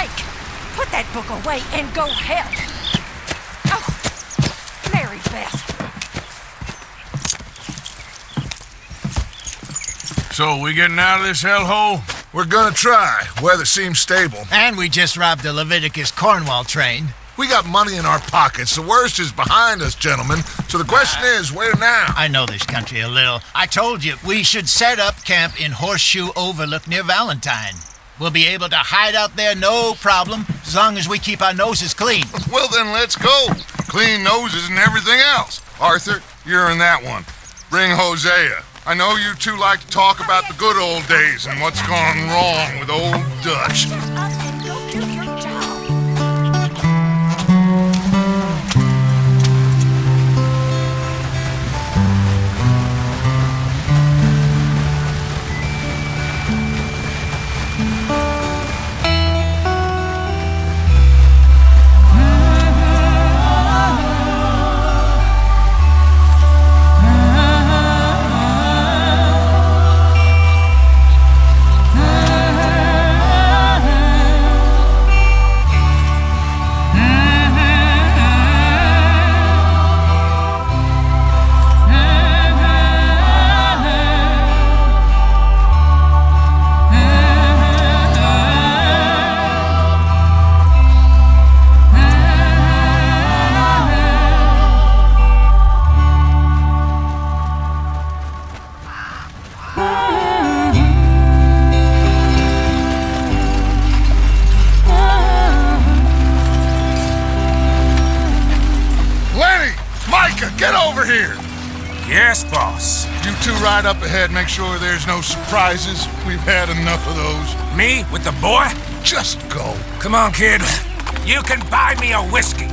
Mike! Put that book away and go help! Oh, Mary Beth. So, we getting out of this hellhole? We're gonna try. Weather seems stable. And we just robbed the Leviticus Cornwall train. We got money in our pockets. The worst is behind us, gentlemen. So the question is, where now? I know this country a little. I told you, we should set up camp in Horseshoe Overlook near Valentine. We'll be able to hide out there, no problem, as long as we keep our noses clean. Well, then let's go. Clean noses and everything else. Arthur, you're in that one. Bring Hosea. I know you two like to talk about the good old days and what's gone wrong with old Dutch. Up and go do your job. Get over here! Yes, boss. You two ride up ahead, make sure there's no surprises. We've had enough of those. Me with the boy? Just go. Come on, kid. You can buy me a whiskey.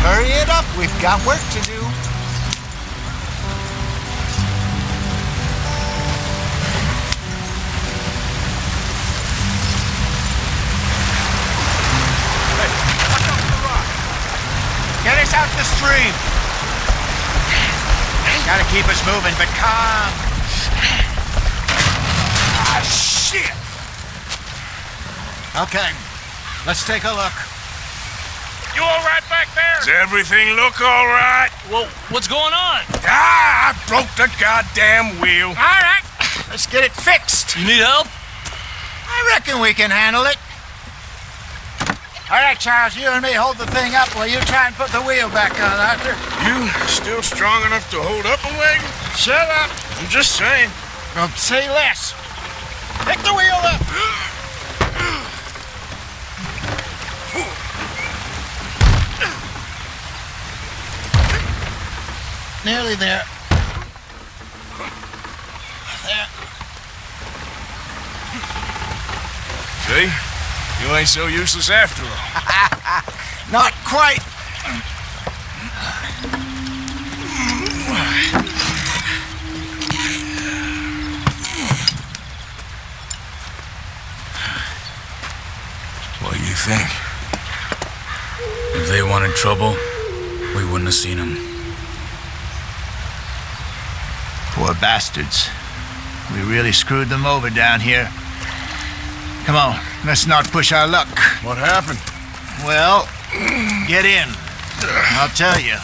Hurry it up, we've got work to do. Hey, watch out for the rock. Get us out the stream. Gotta keep us moving, but calm. Ah, shit! Okay, let's take a look. You all right back there? Does everything look all right? Well, what's going on? Ah, I broke the goddamn wheel. All right, let's get it fixed. You need help? I reckon we can handle it. All right, Charles, you and me hold the thing up while you try and put the wheel back on, Arthur. You still strong enough to hold up a wagon? Shut up. I'm just saying. Well, say less. Pick the wheel up. Nearly there. There. See? You ain't so useless after all. Not quite. What do you think? If they wanted trouble, we wouldn't have seen them. Poor bastards. We really screwed them over down here. Come on, let's not push our luck. What happened? Well, get in. I'll tell you.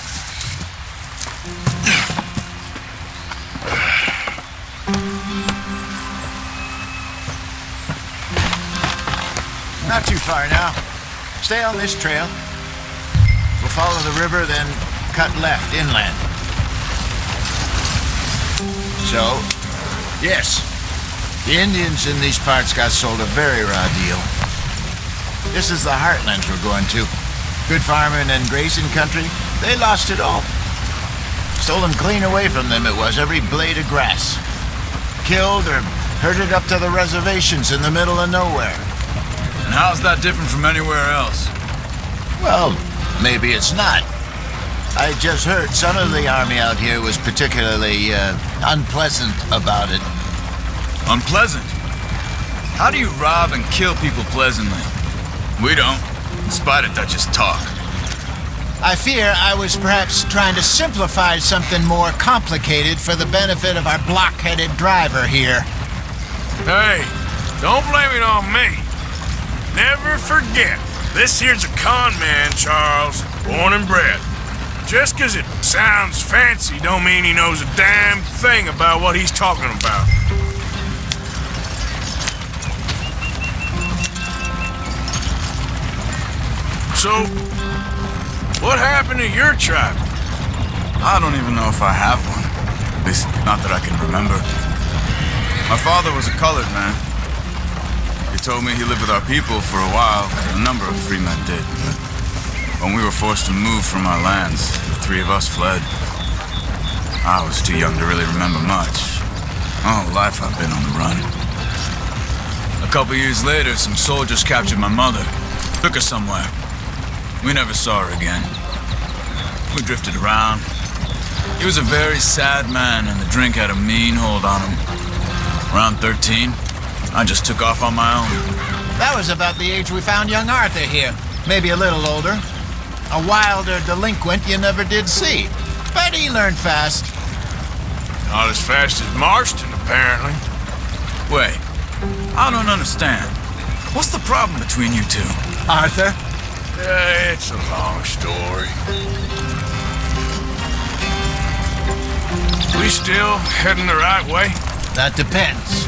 Not too far now. Stay on this trail. We'll follow the river, then cut left inland. So, yes, the Indians in these parts got sold a very raw deal. This is the heartlands we're going to. Good farming and grazing country, they lost it all. Stolen clean away from them it was, every blade of grass. Killed or herded up to the reservations in the middle of nowhere. And how's that different from anywhere else? Well, maybe it's not. I just heard some of the army out here was particularly unpleasant about it. Unpleasant? How do you rob and kill people pleasantly? We don't, in spite of Dutch's talk. I fear I was perhaps trying to simplify something more complicated for the benefit of our block-headed driver here. Hey, don't blame it on me. Never forget, this here's a con man, Charles, born and bred. Just 'cause it sounds fancy don't mean he knows a damn thing about what he's talking about. So, what happened to your tribe? I don't even know if I have one. At least, not that I can remember. My father was a colored man. He told me he lived with our people for a while. A number of free men did. But when we were forced to move from our lands, the three of us fled. I was too young to really remember much. My whole life I've been on the run. A couple years later, some soldiers captured my mother. Took her somewhere. We never saw her again. We drifted around. He was a very sad man, and the drink had a mean hold on him. Around 13, I just took off on my own. That was about the age we found young Arthur here. Maybe a little older. A wilder delinquent you never did see. But he learned fast. Not as fast as Marston, apparently. Wait, I don't understand. What's the problem between you two? Arthur? It's a long story. We still heading the right way? That depends.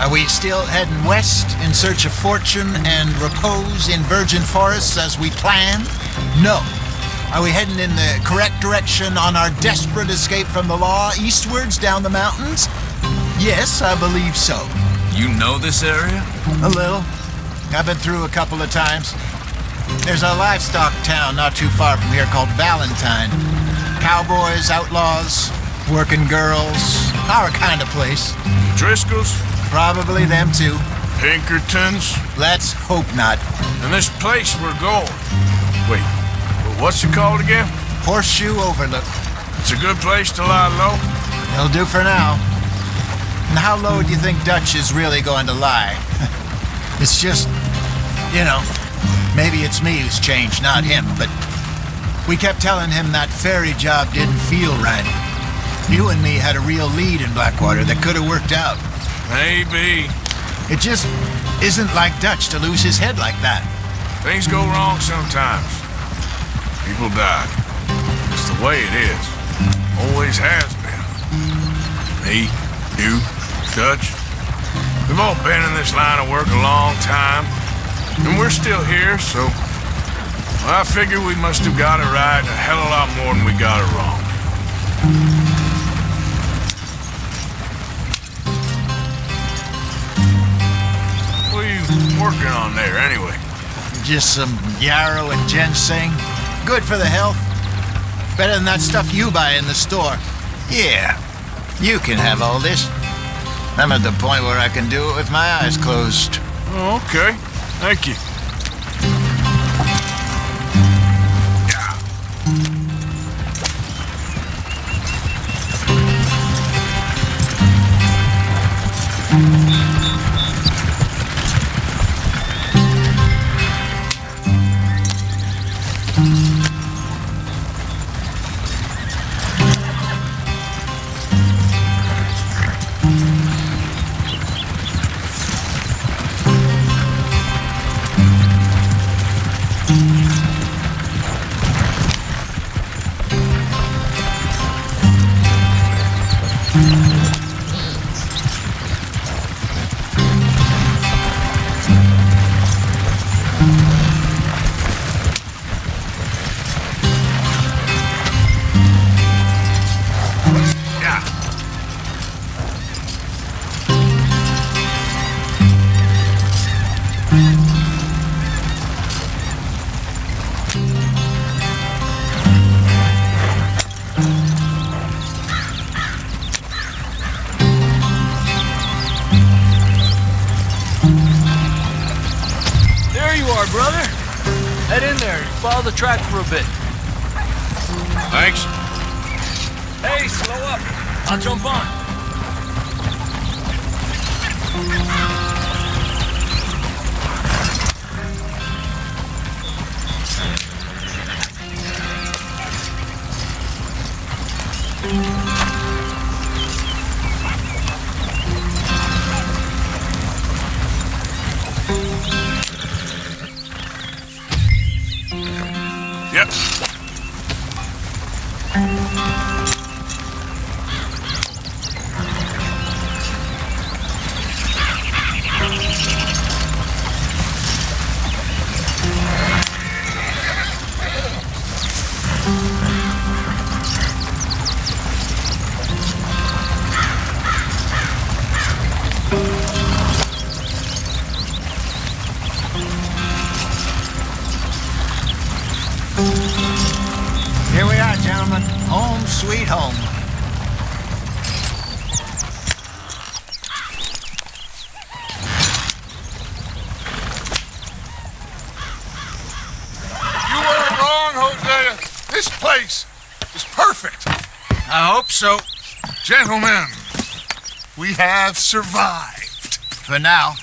Are we still heading west in search of fortune and repose in virgin forests as we planned? No. Are we heading in the correct direction on our desperate escape from the law eastwards down the mountains? Yes, I believe so. You know this area? A little. I've been through a couple of times. There's a livestock town not too far from here called Valentine. Cowboys, outlaws, working girls, our kind of place. Driscoll's? Probably them too. Pinkertons? Let's hope not. And this place we're going. Wait, what's it called again? Horseshoe Overlook. It's a good place to lie low? It'll do for now. And how low do you think Dutch is really going to lie? It's just, you know, maybe it's me who's changed, not him, but we kept telling him that ferry job didn't feel right. You and me had a real lead in Blackwater that could have worked out. Maybe. It just isn't like Dutch to lose his head like that. Things go wrong sometimes. People die. It's the way it is. Always has been. Me, you, Dutch. We've all been in this line of work a long time. And we're still here, so I figure we must have got it right a hell of a lot more than we got it wrong. What are you working on there, anyway? Just some yarrow and ginseng. Good for the health. Better than that stuff you buy in the store. Yeah, you can have all this. I'm at the point where I can do it with my eyes closed. Oh, okay. Thank you. follow the track for a bit. Thanks. Hey, slow up. I'll jump on. Yep. Here we are, gentlemen. Home sweet home. You weren't wrong, Hosea. This place is perfect. I hope so. Gentlemen, we have survived. For now.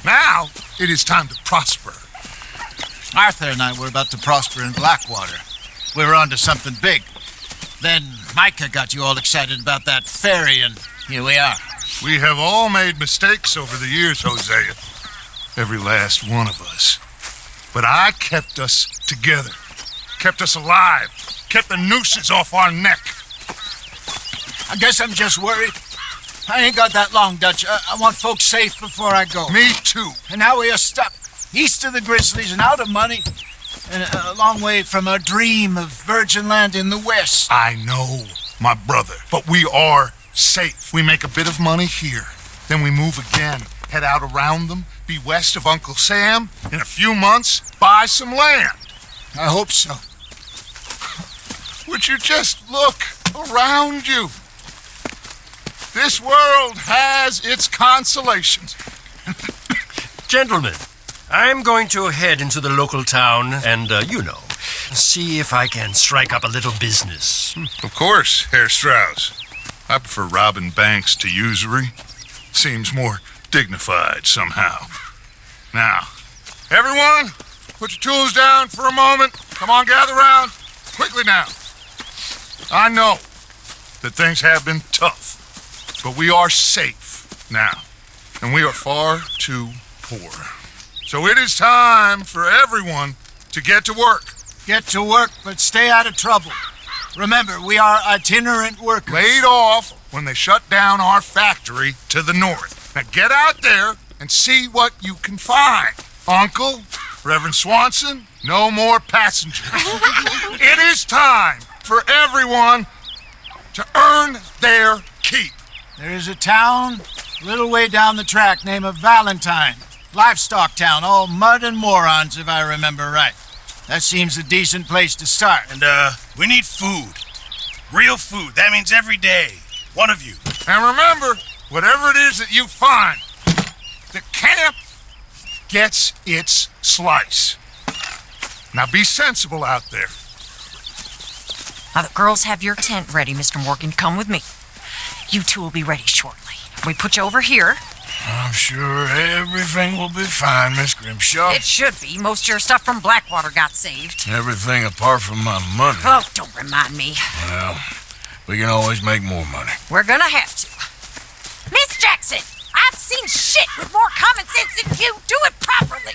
Now, it is time to prosper. Arthur and I were about to prosper in Blackwater. We were on to something big. Then Micah got you all excited about that ferry, and here we are. We have all made mistakes over the years, Hosea. Every last one of us. But I kept us together. Kept us alive. Kept the nooses off our neck. I guess I'm just worried. I ain't got that long, Dutch. I want folks safe before I go. Me too. And now we are stuck east of the Grizzlies and out of money, and a long way from our dream of virgin land in the west. I know, my brother, but we are safe. We make a bit of money here, then we move again, head out around them, be west of Uncle Sam, in a few months, buy some land. I hope so. Would you just look around you? This world has its consolations. Gentlemen, I'm going to head into the local town and, see if I can strike up a little business. Of course, Herr Strauss. I prefer robbing banks to usury. Seems more dignified somehow. Now, everyone, put your tools down for a moment. Come on, gather round. Quickly now. I know that things have been tough, but we are safe now, and we are far too poor. So it is time for everyone to get to work. Get to work, but stay out of trouble. Remember, we are itinerant workers. Laid off when they shut down our factory to the north. Now get out there and see what you can find. Uncle, Reverend Swanson, no more passengers. It is time for everyone to earn their keep. There is a town a little way down the track named Valentine. Livestock town, all mud and morons, if I remember right. That seems a decent place to start. And, we need food. Real food. That means every day. One of you. And remember, whatever it is that you find, the camp gets its slice. Now be sensible out there. Now the girls have your tent ready, Mr. Morgan. Come with me. You two will be ready shortly. We put you over here. I'm sure everything will be fine, Miss Grimshaw. It should be. Most of your stuff from Blackwater got saved. Everything apart from my money. Oh, don't remind me. Well, we can always make more money. We're gonna have to. Miss Jackson, I've seen shit with more common sense than you. Do it properly.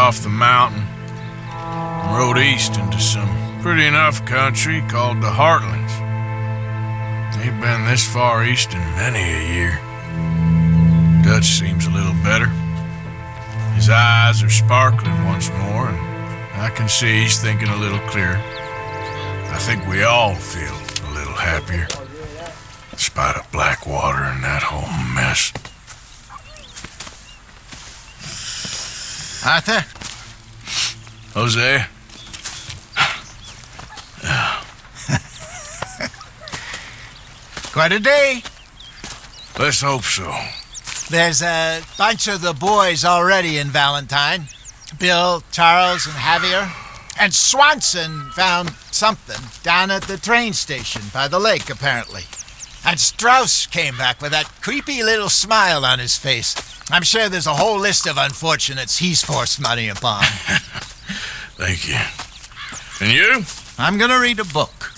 Off the mountain and rode east into some pretty enough country called the Heartlands. Ain't been this far east in many a year. Dutch seems a little better. His eyes are sparkling once more, and I can see he's thinking a little clearer. I think we all feel a little happier, despite of Blackwater and that whole mess. Arthur? Jose? Quite a day. Let's hope so. There's a bunch of the boys already in Valentine. Bill, Charles, and Javier. And Swanson found something down at the train station by the lake, apparently. And Strauss came back with that creepy little smile on his face. I'm sure there's a whole list of unfortunates he's forced money upon. Thank you. And you? I'm gonna read a book.